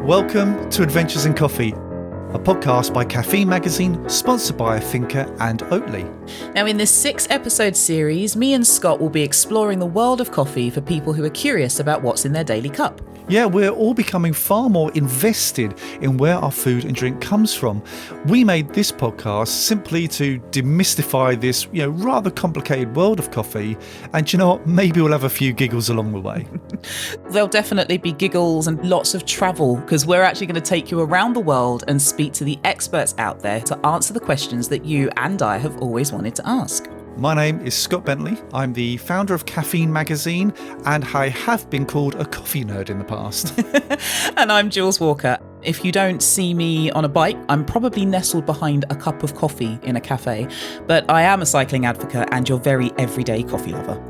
Welcome to Adventures in Coffee, a podcast by Caffeine magazine, sponsored by Finca and Oatly. Now, in this 6-episode series, me and Scott will be exploring the world of coffee for people who are curious about what's in their daily cup. Yeah, we're all becoming far more invested in where our food and drink comes from. We made this podcast simply to demystify this, rather complicated world of coffee. And you know what? Maybe we'll have a few giggles along the way. There'll definitely be giggles and lots of travel, because we're actually going to take you around the world and speak to the experts out there to answer the questions that you and I have always wanted to ask. My name is Scott Bentley. I'm the founder of Caffeine magazine, and I have been called a coffee nerd in the past. And I'm Jules Walker. If you don't see me on a bike, I'm probably nestled behind a cup of coffee in a cafe, but I am a cycling advocate and your very everyday coffee lover.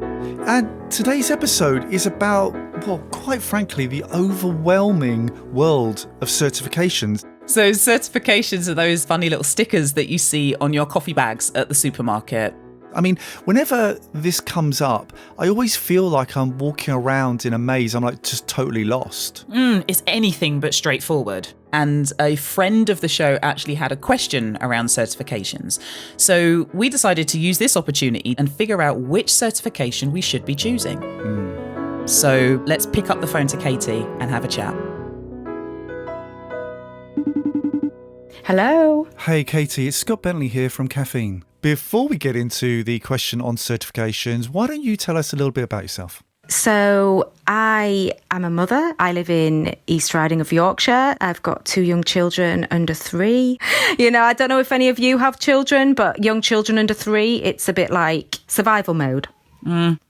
And today's episode is about, well, quite frankly, the overwhelming world of certifications. So certifications are those funny little stickers that you see on your coffee bags at the supermarket. I mean, whenever this comes up, I always feel like I'm walking around in a maze. I'm like just totally lost. It's anything but straightforward. And a friend of the show actually had a question around certifications. So we decided to use this opportunity and figure out which certification we should be choosing. So let's pick up the phone to Katie and have a chat. Hello. Hey, Katie, it's Scott Bentley here from Caffeine. Before we get into the question on certifications, why don't you tell us a little bit about yourself? So I am a mother. I live in East Riding of Yorkshire. I've got 2 young children under 3. I don't know if any of you have children, but young children under 3, it's a bit like survival mode.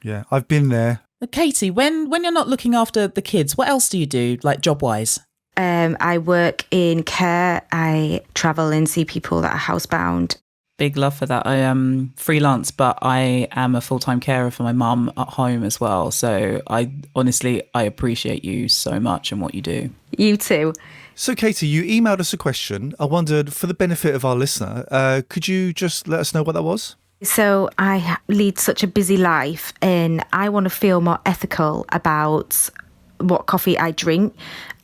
Yeah, I've been there. Katie, when you're not looking after the kids, what else do you do, like job-wise? I work in care. I travel and see people that are housebound. Big love for that. I am freelance, but I am a full-time carer for my mum at home as well. So I appreciate you so much and what you do. You too. So, Katie, you emailed us a question. I wondered, for the benefit of our listener, could you just let us know what that was? So I lead such a busy life and I want to feel more ethical about what coffee I drink.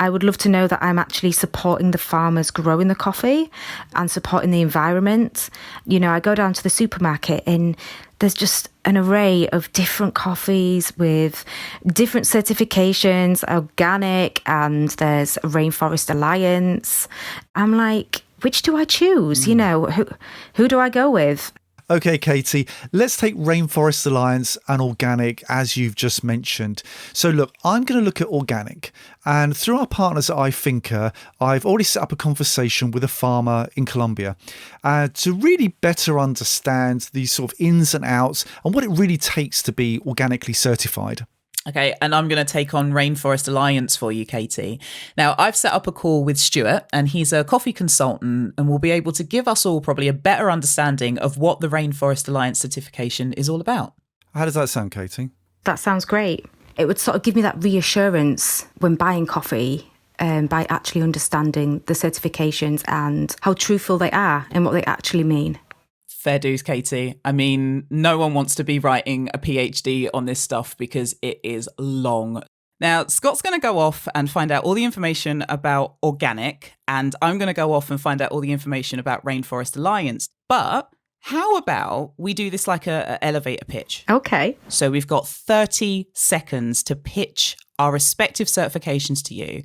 I would love to know that I'm actually supporting the farmers growing the coffee and supporting the environment. I go down to the supermarket and there's just an array of different coffees with different certifications, organic, and there's Rainforest Alliance. I'm like, which do I choose? Who do I go with? Okay, Katie, let's take Rainforest Alliance and organic, as you've just mentioned. So look, I'm going to look at organic. And through our partners at iFinca, I've already set up a conversation with a farmer in Colombia to really better understand these sort of ins and outs and what it really takes to be organically certified. Okay, and I'm going to take on Rainforest Alliance for you, Katie. Now, I've set up a call with Stuart, and he's a coffee consultant and will be able to give us all probably a better understanding of what the Rainforest Alliance certification is all about. How does that sound, Katie? That sounds great. It would sort of give me that reassurance when buying coffee by actually understanding the certifications and how truthful they are and what they actually mean. Fair dues, Katie. I mean, no one wants to be writing a PhD on this stuff because it is long. Now, Scott's going to go off and find out all the information about organic, and I'm going to go off and find out all the information about Rainforest Alliance. But how about we do this like a elevator pitch? Okay. So we've got 30 seconds to pitch our respective certifications to you.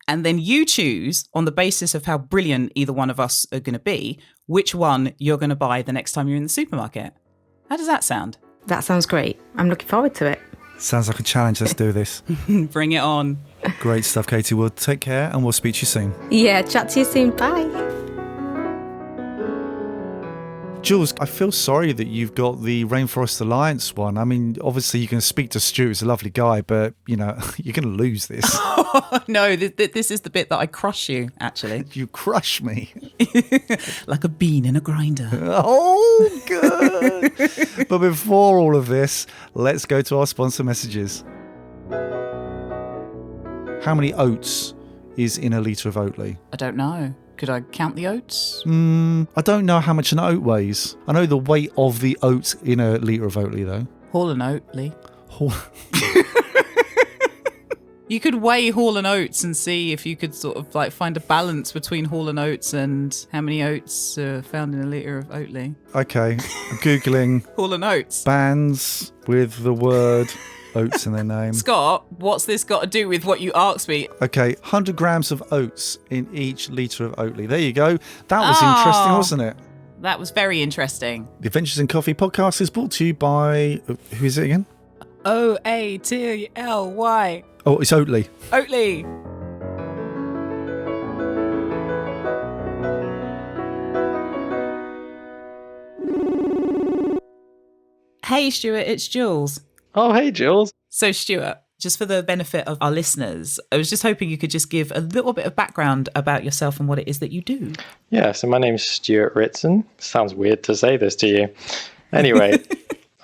And then you choose, on the basis of how brilliant either one of us are going to be, which one you're going to buy the next time you're in the supermarket. How does that sound? That sounds great. I'm looking forward to it. Sounds like a challenge. Let's do this. Bring it on. Great stuff, Katie. We'll take care and we'll speak to you soon. Yeah, chat to you soon. Bye. Jules, I feel sorry that you've got the Rainforest Alliance one. I mean, obviously you can speak to Stuart, he's a lovely guy, but, you're going to lose this. No, this is the bit that I crush you, actually. You crush me. Like a bean in a grinder. Oh, good. But before all of this, let's go to our sponsor messages. How many oats is in a litre of Oatly? I don't know. Could I count the oats? I don't know how much an oat weighs. I know the weight of the oats in a litre of Oatly, though. Hall and Oatly. You could weigh Hall and Oats and see if you could sort of like find a balance between Hall and Oats and how many oats are found in a litre of Oatly. Okay, I'm Googling Hall and Oats. bands with the word oats in their name. Scott, what's this got to do with what you asked me? Okay, 100 grams of oats in each litre of Oatly. There you go. That was interesting, wasn't it? That was very interesting. The Adventures in Coffee podcast is brought to you by... Who is it again? Oatly. Oh, it's Oatly. Oatly. Hey, Stuart, it's Jools. Oh, hey, Jools. So, Stuart, just for the benefit of our listeners, I was just hoping you could just give a little bit of background about yourself and what it is that you do. Yeah, so my name's Stuart Ritson. Sounds weird to say this to you. Anyway,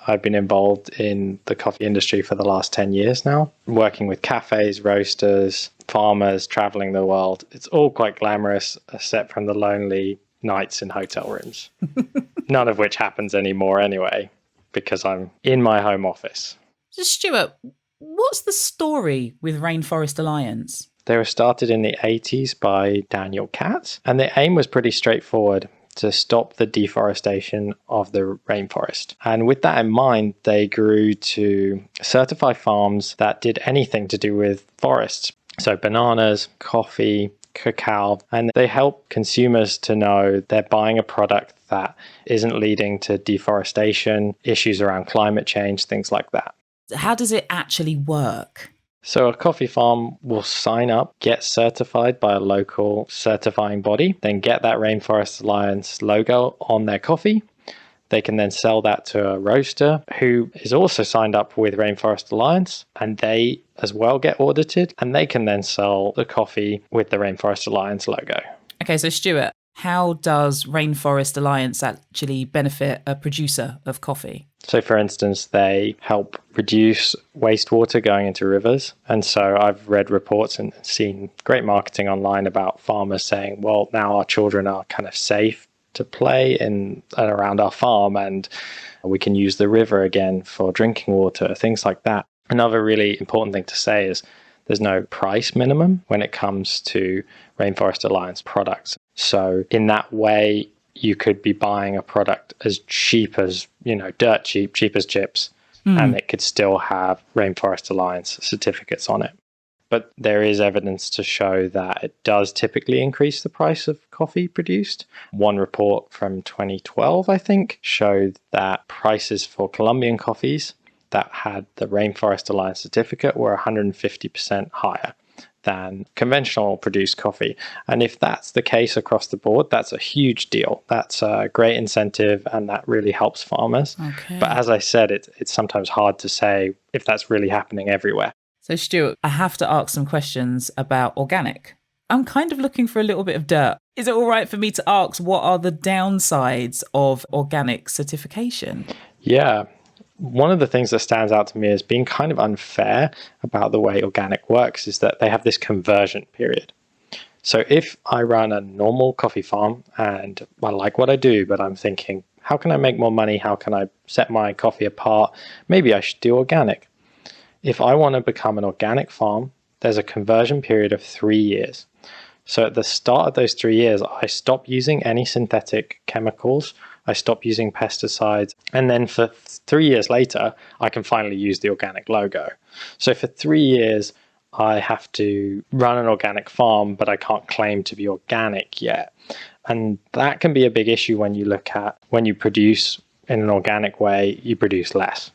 I've been involved in the coffee industry for the last 10 years now, working with cafes, roasters, farmers, traveling the world. It's all quite glamorous, except from the lonely nights in hotel rooms. None of which happens anymore anyway, because I'm in my home office. So, Stuart, what's the story with Rainforest Alliance? They were started in the 80s by Daniel Katz, and the aim was pretty straightforward: to stop the deforestation of the rainforest. And with that in mind, they grew to certify farms that did anything to do with forests. So bananas, coffee, cacao, and they help consumers to know they're buying a product that isn't leading to deforestation, issues around climate change, things like that. How does it actually work? So a coffee farm will sign up, get certified by a local certifying body, then get that Rainforest Alliance logo on their coffee. They can then sell that to a roaster who is also signed up with Rainforest Alliance, and they as well get audited, and they can then sell the coffee with the Rainforest Alliance logo. Okay, so Stuart, how does Rainforest Alliance actually benefit a producer of coffee? So, for instance, they help reduce wastewater going into rivers. And so I've read reports and seen great marketing online about farmers saying, well, now our children are kind of safe to play in and around our farm, and we can use the river again for drinking water, things like that. Another really important thing to say is there's no price minimum when it comes to Rainforest Alliance products. So in that way, you could be buying a product as cheap as, dirt cheap, cheap as chips, and it could still have Rainforest Alliance certificates on it. But there is evidence to show that it does typically increase the price of coffee produced. One report from 2012, I think, showed that prices for Colombian coffees that had the Rainforest Alliance certificate were 150% higher than conventional produced coffee. And if that's the case across the board, that's a huge deal. That's a great incentive, and that really helps farmers. Okay. But as I said, it's sometimes hard to say if that's really happening everywhere. So Stuart, I have to ask some questions about organic. I'm kind of looking for a little bit of dirt. Is it all right for me to ask what are the downsides of organic certification? Yeah. One of the things that stands out to me as being kind of unfair about the way organic works is that they have this conversion period. So if I run a normal coffee farm and I like what I do, but I'm thinking, how can I make more money? How can I set my coffee apart? Maybe I should do organic. If I want to become an organic farm, there's a conversion period of 3 years. So at the start of those 3 years, I stop using any synthetic chemicals. I stop using pesticides. And then for 3 years later, I can finally use the organic logo. So for 3 years, I have to run an organic farm, but I can't claim to be organic yet. And that can be a big issue when you look at when you produce in an organic way, you produce less.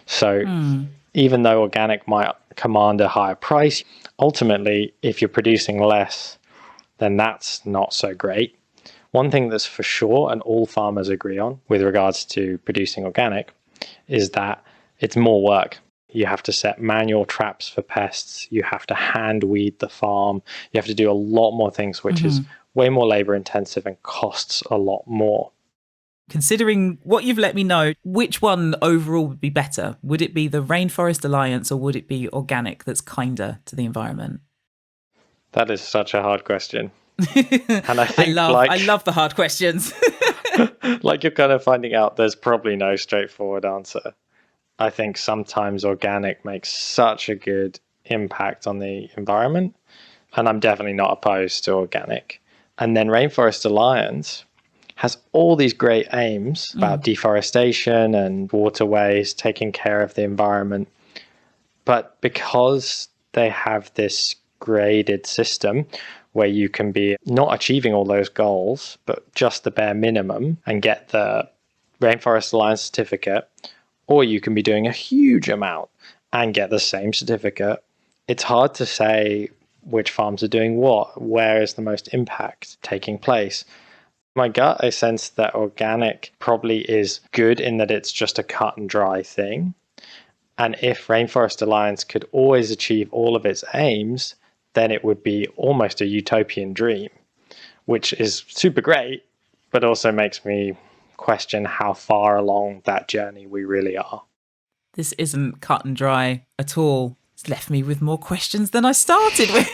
So even though organic might command a higher price, ultimately, if you're producing less, then that's not so great. One thing that's for sure, and all farmers agree on with regards to producing organic, is that it's more work. You have to set manual traps for pests. You have to hand weed the farm. You have to do a lot more things, which is way more labor intensive and costs a lot more. Considering what you've let me know, which one overall would be better? Would it be the Rainforest Alliance or would it be organic that's kinder to the environment? That is such a hard question. And I think I love the hard questions. like you're kind of finding out there's probably no straightforward answer. I think sometimes organic makes such a good impact on the environment. And I'm definitely not opposed to organic. And then Rainforest Alliance has all these great aims about deforestation and waterways, taking care of the environment. But because they have this graded system where you can be not achieving all those goals, but just the bare minimum and get the Rainforest Alliance certificate, or you can be doing a huge amount and get the same certificate, it's hard to say which farms are doing what, where is the most impact taking place. My gut, I sense that organic probably is good in that it's just a cut and dry thing. And if Rainforest Alliance could always achieve all of its aims, then it would be almost a utopian dream, which is super great, but also makes me question how far along that journey we really are. This isn't cut and dry at all. It's left me with more questions than I started with.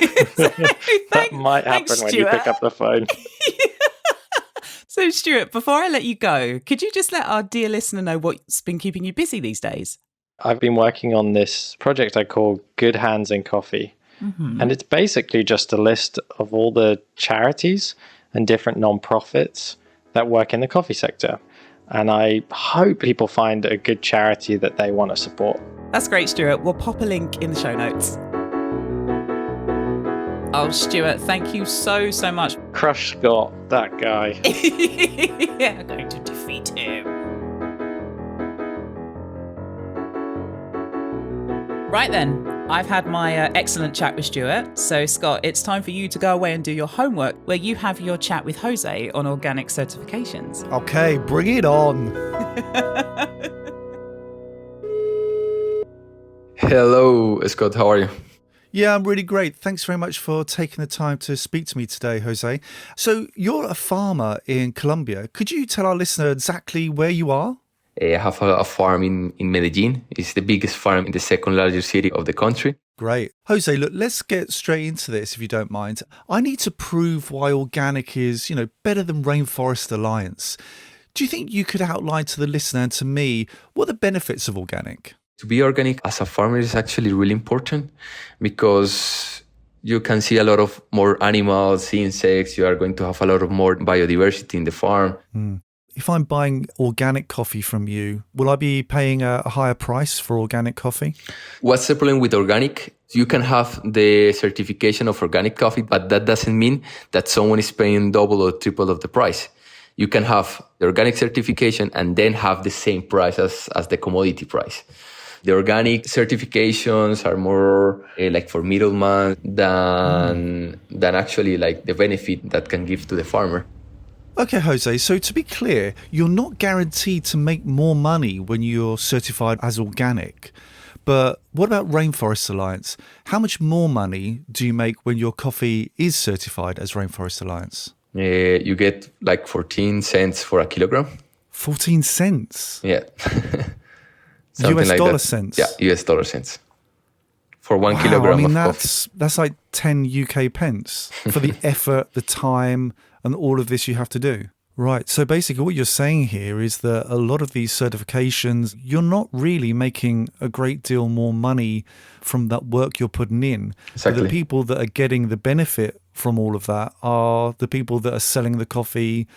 That might happen when you pick up the phone. So, Stuart, before I let you go, could you just let our dear listener know what's been keeping you busy these days? I've been working on this project I call Good Hands in Coffee. Mm-hmm. And it's basically just a list of all the charities and different non-profits that work in the coffee sector. And I hope people find a good charity that they want to support. That's great, Stuart. We'll pop a link in the show notes. Oh, Stuart, thank you so much. Crush Scott, that guy. Yeah, I'm going to defeat him. Right then, I've had my excellent chat with Stuart. So, Scott, it's time for you to go away and do your homework, where you have your chat with Jose on organic certifications. Okay, bring it on. Hello, Scott. How are you? Yeah, I'm really great. Thanks very much for taking the time to speak to me today, Jose. So you're a farmer in Colombia. Could you tell our listener exactly where you are? I have a farm in Medellin. It's the biggest farm in the second largest city of the country. Great. Jose, look, let's get straight into this, if you don't mind. I need to prove why organic is, better than Rainforest Alliance. Do you think you could outline to the listener and to me what are the benefits of organic? To be organic as a farmer is actually really important because you can see a lot of more animals, insects. You are going to have a lot of more biodiversity in the farm. If I'm buying organic coffee from you, will I be paying a higher price for organic coffee? What's the problem with organic? You can have the certification of organic coffee, but that doesn't mean that someone is paying double or triple of the price. You can have the organic certification and then have the same price as the commodity price. The organic certifications are more like for middlemen than actually like the benefit that can give to the farmer. Okay, Jose, so to be clear, you're not guaranteed to make more money when you're certified as organic. But what about Rainforest Alliance? How much more money do you make when your coffee is certified as Rainforest Alliance? You get like 14 cents for a kilogram. 14 cents? Yeah. US like dollar that. cents? Yeah, US dollar cents. For 1 kilogram of coffee. That's like 10 UK pence for the effort, the time, and all of this you have to do. Right. So basically what you're saying here is that a lot of these certifications, you're not really making a great deal more money from that work you're putting in. Exactly. The people that are getting the benefit from all of that are the people that are selling the coffee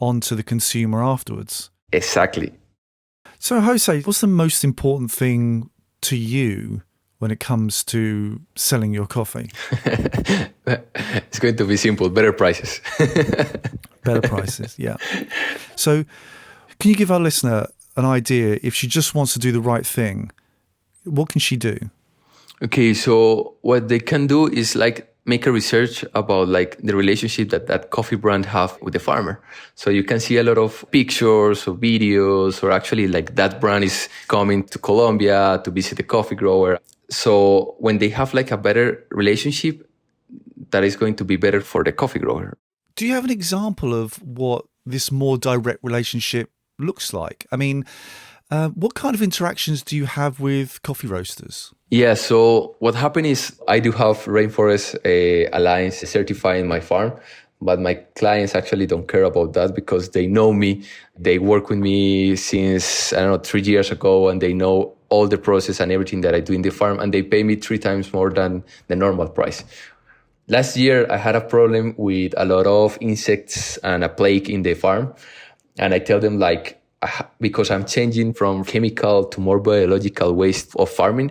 on to the consumer afterwards. Exactly. So Jose, what's the most important thing to you when it comes to selling your coffee? It's going to be simple. Better prices. Better prices, yeah. So can you give our listener an idea, if she just wants to do the right thing, what can she do? Okay, so what they can do is like make a research about like the relationship that coffee brand have with the farmer. So you can see a lot of pictures or videos, or actually like that brand is coming to Colombia to visit the coffee grower. So when they have like a better relationship, that is going to be better for the coffee grower. Do you have an example of what this more direct relationship looks like? I mean, what kind of interactions do you have with coffee roasters? Yeah, so what happened is I do have Rainforest Alliance certified in my farm, but my clients actually don't care about that because they know me. They work with me since, 3 years ago, and they know all the process and everything that I do in the farm, and they pay me 3 times more than the normal price. Last year, I had a problem with a lot of insects and a plague in the farm. And I tell them, like, because I'm changing from chemical to more biological ways of farming.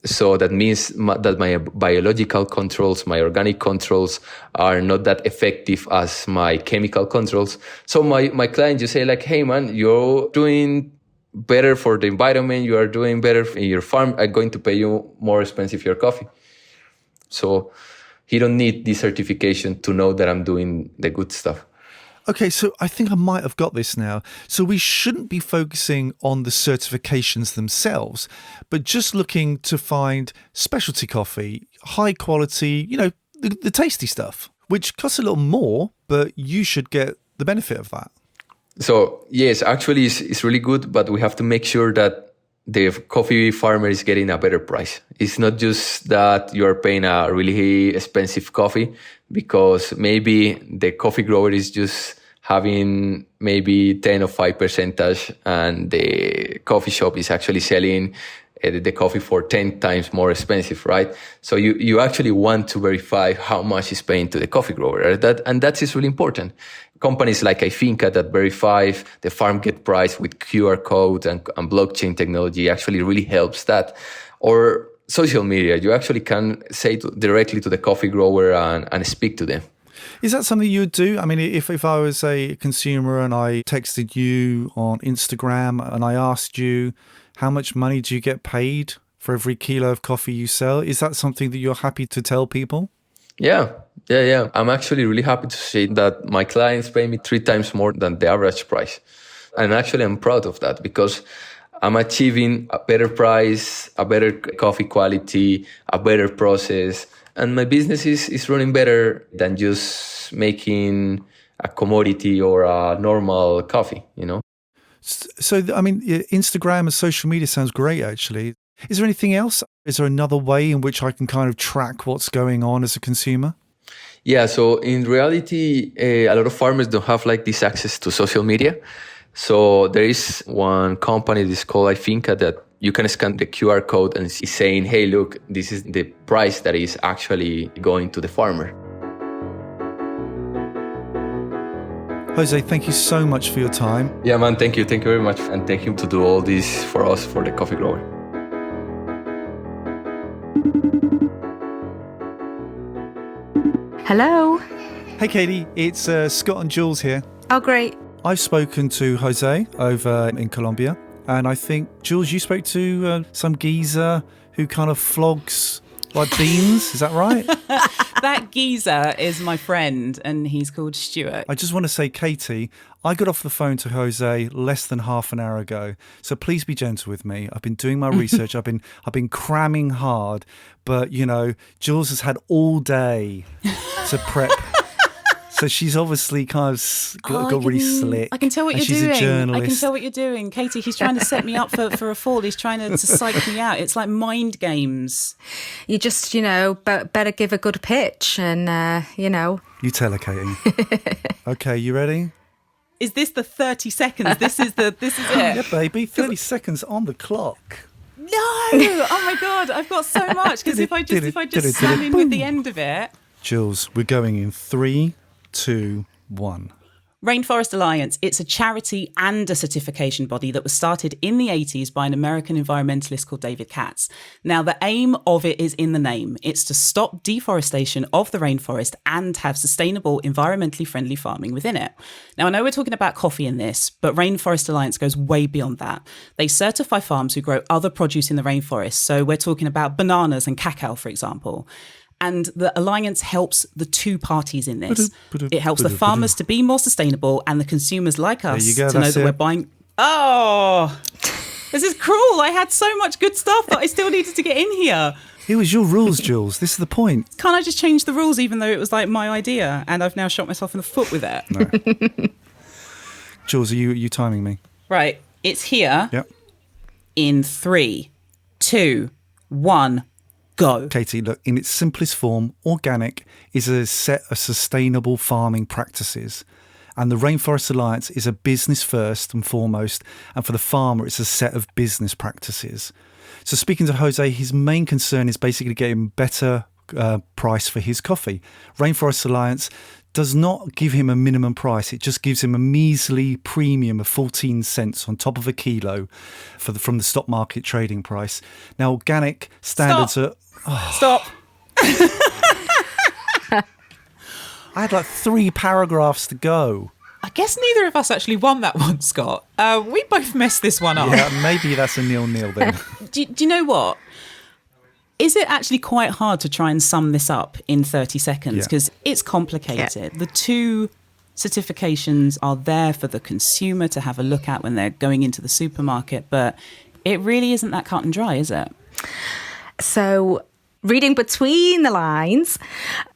So that means that my biological controls, my organic controls are not that effective as my chemical controls. So my clients, you say like, hey man, you're doing better for the environment. You are doing better in your farm. I'm going to pay you more expensive your coffee. So he don't need this certification to know that I'm doing the good stuff. Okay, so I think I might have got this now. So we shouldn't be focusing on the certifications themselves, but just looking to find specialty coffee, high quality, the tasty stuff, which costs a little more, but you should get the benefit of that. So yes, actually it's really good, but we have to make sure that the coffee farmer is getting a better price. It's not just that you are paying a really expensive coffee, because maybe the coffee grower is just having maybe 10 or 5% and the coffee shop is actually selling the coffee for 10 times more expensive, right? So you actually want to verify how much is paying to the coffee grower. And that is really important. Companies like Ifinca that verify the farm gate price with QR code and blockchain technology actually really helps that. Or social media, you actually can say directly to the coffee grower and speak to them. Is that something you would do? I mean, if I was a consumer and I texted you on Instagram and I asked you, how much money do you get paid for every kilo of coffee you sell? Is that something that you're happy to tell people? Yeah. I'm actually really happy to say that my clients pay me 3 times more than the average price. And actually, I'm proud of that because I'm achieving a better price, a better coffee quality, a better process. And my business is running better than just making a commodity or a normal coffee, So, I mean, Instagram and social media sounds great, actually. Is there anything else? Is there another way in which I can kind of track what's going on as a consumer? Yeah, so in reality, a lot of farmers don't have like this access to social media. So there is one company that's called Ifinca that you can scan the QR code and it's saying, hey, look, this is the price that is actually going to the farmer. Jose, thank you so much for your time. Yeah, man, thank you. Thank you very much. And thank you to do all this for us, for the coffee grower. Hello. Hey, Katie, it's Scott and Jools here. Oh, great. I've spoken to Jose over in Colombia, and I think, Jools, you spoke to some geezer who kind of flogs like beans. Is that right? That geezer is my friend, and he's called Stuart. I just want to say, Katie, I got off the phone to Jose less than half an hour ago, so please be gentle with me. I've been doing my research. I've been cramming hard, but Jools has had all day to prep. So she's obviously kind of got really slick. I can tell what you're doing. She's a journalist. I can tell what you're doing. Katie, he's trying to set me up for a fall. He's trying to psych me out. It's like mind games. You just, better give a good pitch and, You tell her, Katie. Okay, you ready? Is this the 30 seconds? This is it. Yeah, baby. 30 seconds on the clock. No! Oh my God, I've got so much. Because if I just slam in with the end of it. Jools, we're going in 3, 2, 1. Rainforest Alliance, it's a charity and a certification body that was started in the 80s by an American environmentalist called David Katz. Now, the aim of it is in the name. It's to stop deforestation of the rainforest and have sustainable, environmentally friendly farming within it. Now, I know we're talking about coffee in this, but Rainforest Alliance goes way beyond that. They certify farms who grow other produce in the rainforest. So we're talking about bananas and cacao, for example. And the alliance helps the two parties in this. It helps the farmers to be more sustainable and the consumers like us to know that we're buying. Oh, this is cruel. I had so much good stuff that I still needed to get in here. It was your rules, Jools. This is the point. Can't I just change the rules even though it was like my idea and I've now shot myself in the foot with it? No. Jools, are you timing me? Right. It's here. Yep. In 3, 2, 1. Go. Katie, look, in its simplest form, organic is a set of sustainable farming practices. And the Rainforest Alliance is a business first and foremost. And for the farmer, it's a set of business practices. So speaking to Jose, his main concern is basically getting better price for his coffee. Rainforest Alliance does not give him a minimum price. It just gives him a measly premium of 14 cents on top of a kilo from the stock market trading price. Now, organic standards are... Stop. I had like 3 paragraphs to go. I guess neither of us actually won that one, Scott. We both messed this one up. Yeah, maybe that's a 0-0 then. Do you know what? Is it actually quite hard to try and sum this up in 30 seconds? Because it's complicated. The 2 certifications are there for the consumer to have a look at when they're going into the supermarket, but it really isn't that cut and dry, is it? So, reading between the lines,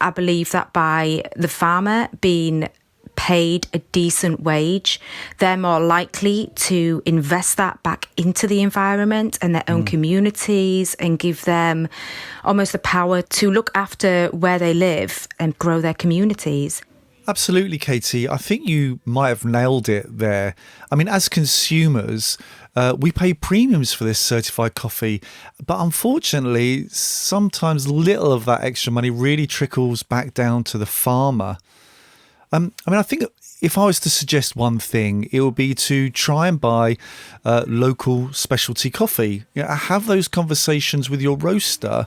I believe that by the farmer being paid a decent wage, they're more likely to invest that back into the environment and their own communities and give them almost the power to look after where they live and grow their communities. Absolutely, Katie. I think you might have nailed it there. I mean, as consumers, we pay premiums for this certified coffee, but unfortunately, sometimes little of that extra money really trickles back down to the farmer. I think if I was to suggest one thing, it would be to try and buy local specialty coffee. Have those conversations with your roaster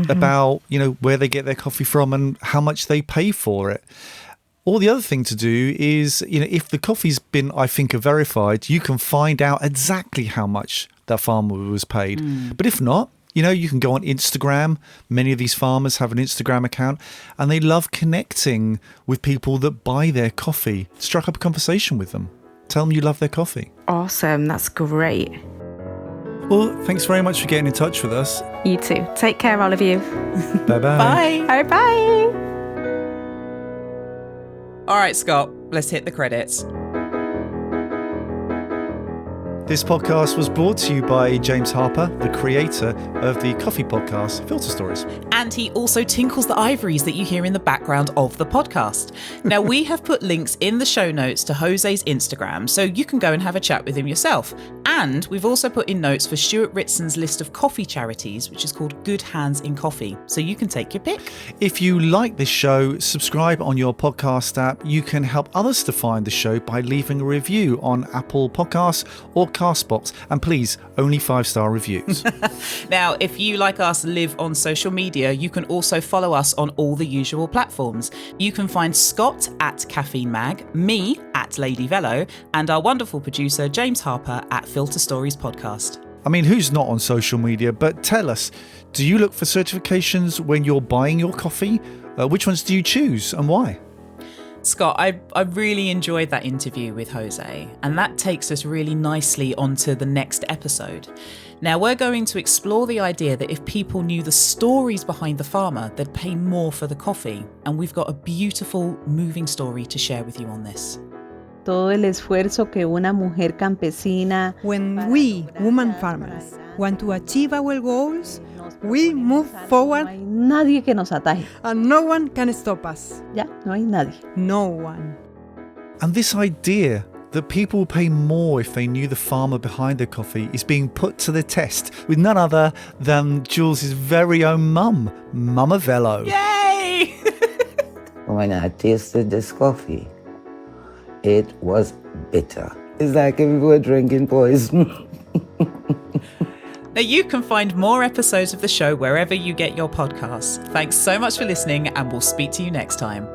about, where they get their coffee from and how much they pay for it. Or the other thing to do is, if the coffee's been, I think, verified, you can find out exactly how much that farmer was paid. But if not, you can go on Instagram. Many of these farmers have an Instagram account and they love connecting with people that buy their coffee. Strike up a conversation with them. Tell them you love their coffee. Awesome. That's great. Well, thanks very much for getting in touch with us. You too. Take care, all of you. Bye-bye. Bye. Bye-bye. All right, Scott, let's hit the credits. This podcast was brought to you by James Harper, the creator of the coffee podcast Filter Stories. And he also tinkles the ivories that you hear in the background of the podcast. Now, we have put links in the show notes to Jose's Instagram, so you can go and have a chat with him yourself. And we've also put in notes for Stuart Ritson's list of coffee charities, which is called Good Hands in Coffee. So you can take your pick. If you like this show, subscribe on your podcast app. You can help others to find the show by leaving a review on Apple Podcasts or Castbox, and please, only 5-star reviews. Now, if you, like us, live on social media, you can also follow us on all the usual platforms. You can find Scott at Caffeine Mag, me at Lady Velo, and our wonderful producer James Harper at Filter Stories Podcast. I mean, who's not on social media? But tell us, do you look for certifications when you're buying your coffee? Which ones do you choose and why? Scott, I really enjoyed that interview with Jose, and that takes us really nicely onto the next episode. Now, we're going to explore the idea that if people knew the stories behind the farmer, they'd pay more for the coffee, and we've got a beautiful, moving story to share with you on this. Todo el esfuerzo que una mujer campesina. When we, women farmers, want to achieve our goals, we move No forward hay nadie que nos ataje. and no one can stop us. Ya, no hay nadie. No one. And this idea that people will pay more if they knew the farmer behind their coffee is being put to the test with none other than Jools' very own mum, Mama Velo. Yay! When I tasted this coffee, it was bitter. It's like if we were drinking poison. Now, you can find more episodes of the show wherever you get your podcasts. Thanks so much for listening, and we'll speak to you next time.